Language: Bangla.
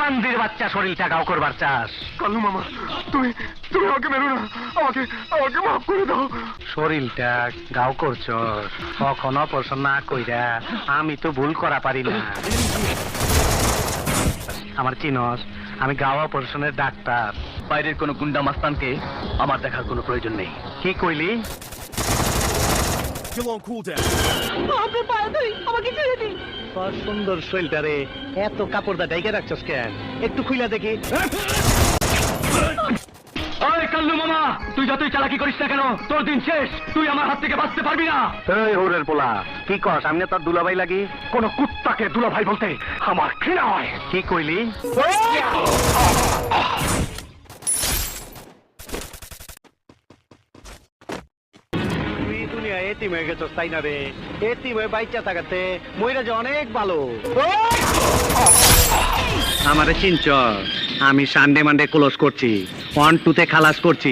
পান্দির বাচ্চা শরীরটা গাও করবার চাস? কালু মামা, তুমি তুমি আমাকে মেরো না, আমাকে আমাকে মাফ করে দাও। শরীরটা গাও করছ, কখন অপারেশন না কইরা আমি তো ভুল করা পারি না। আমার চিনস, আমি গাও অপারেশনের ডাক্তার। বাইরের কোনো গুন্ডা মাস্তানকে আমার দেখার কোনো প্রয়োজন নেই। কি কইলি? আপনার পায়ে ধরি, আমাকে ছেড়ে দিন। তোর সুন্দর শরীরটারে এত কাপড়দা ডাইকে রাখছস কেন? একটু খুইলা দেখি। ওই কাল্লু মামা, তুই যতই চালাকি করিস না কেন, তোর দিন শেষ। তুই আমার হাত থেকে বাঁচতে পারবি না। এই হৌরের পোলা, কি কস? সামনে তোর দুলাভাই লাগি? কোন কুত্তাকে দুলাভাই বলতে আমার ঘৃণা হয়। কি কইলি? তুই দুনিয়ায় এতিম হয়ে গেছস তাই না রে? এতিম হয়ে বাইচা থাকাতে মইরা যে অনেক ভালো। আমারে চিনছ? আমি সানডে মানডে ক্লোজ করছি, 1 2 তে খালাস করছি।